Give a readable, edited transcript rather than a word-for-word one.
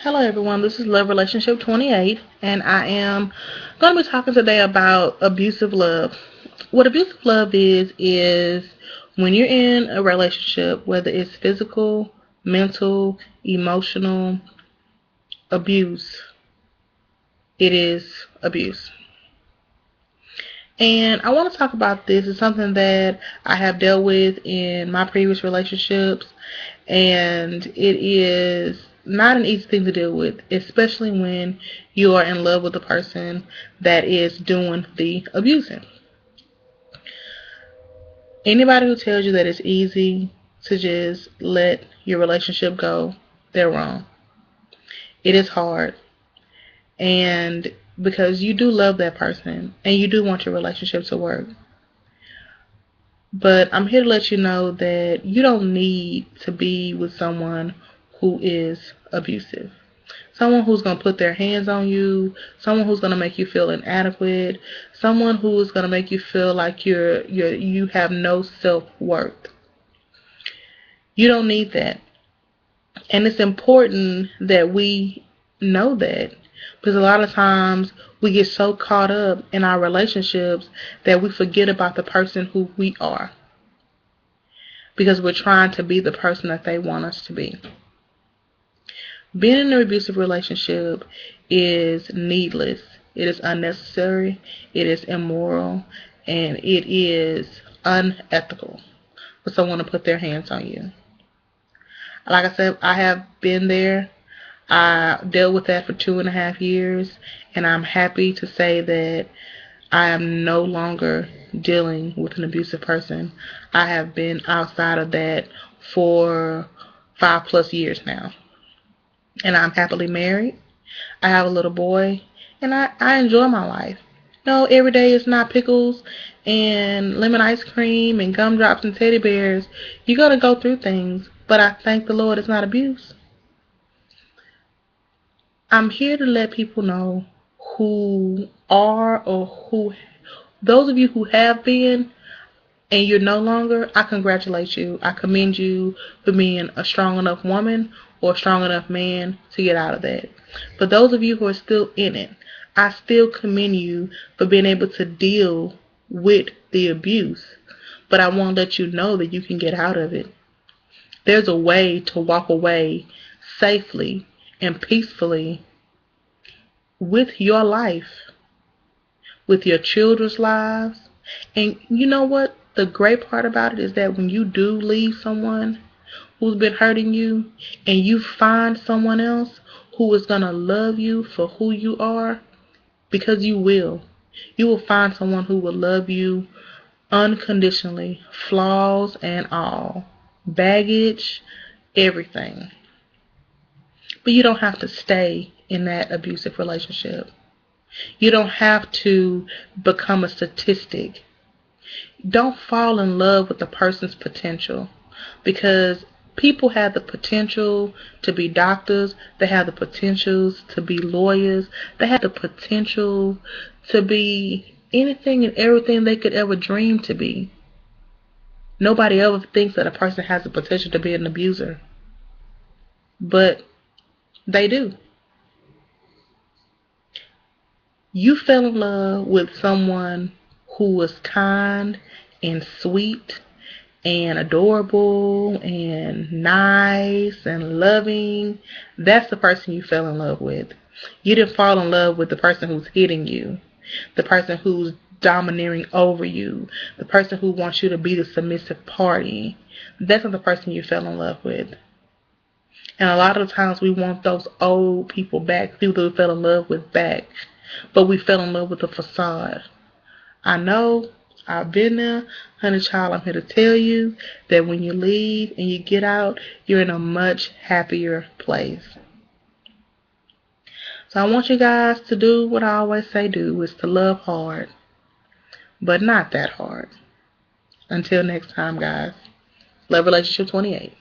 Hello everyone, this is Love Relationship 28 and I am going to be talking today about abusive love. What abusive love is when you're in a relationship, whether it's physical, mental, emotional abuse, it is abuse. And I want to talk about this. It's something that I have dealt with in my previous relationships, and it is not an easy thing to deal with, especially when you are in love with the person that is doing the abusing. Anybody who tells you that it's easy to just let your relationship go, they're wrong. It is hard, and because you do love that person and you do want your relationship to work. But I'm here to let you know that you don't need to be with someone who is abusive. Someone who's going to put their hands on you, someone who's going to make you feel inadequate, someone who is going to make you feel like you have no self-worth. You don't need that. And it's important that we know that, because a lot of times we get so caught up in our relationships that we forget about the person who we are, because we're trying to be the person that they want us to be. Being in an abusive relationship is needless. It is unnecessary. It is immoral. And it is unethical for someone to put their hands on you. Like I said, I have been there. I dealt with that for 2.5 years. And I'm happy to say that I am no longer dealing with an abusive person. I have been outside of that for 5+ years now. And I'm happily married. I have a little boy, and I enjoy my life. No, every day is not pickles and lemon ice cream and gumdrops and teddy bears. You're going to go through things, but I thank the Lord it's not abuse. I'm here to let people know who are or who, those of you who have been and you're no longer, I congratulate you. I commend you for being a strong enough woman or a strong enough man to get out of that. For those of you who are still in it, I still commend you for being able to deal with the abuse. But I want to let you know that you can get out of it. There's a way to walk away safely and peacefully with your life, with your children's lives. And you know what? The great part about it is that when you do leave someone who's been hurting you and you find someone else who is going to love you for who you are, because you will find someone who will love you unconditionally, flaws and all, baggage, everything. But you don't have to stay in that abusive relationship. You don't have to become a statistic. Don't fall in love with the person's potential, because people have the potential to be doctors, they have the potentials to be lawyers, they have the potential to be anything and everything they could ever dream to be. Nobody ever thinks that a person has the potential to be an abuser, but they do. You fell in love with someone who was kind and sweet and adorable and nice and loving. That's the person you fell in love with. You didn't fall in love with the person who's hitting you, the person who's domineering over you, the person who wants you to be the submissive party. That's not the person you fell in love with. And a lot of times we want those old people back, people that we fell in love with back, but we fell in love with the facade. I know, I've been there. Honey child, I'm here to tell you that when you leave and you get out, you're in a much happier place. So I want you guys to do what I always say do, is to love hard, but not that hard. Until next time, guys. Love Relationship 28.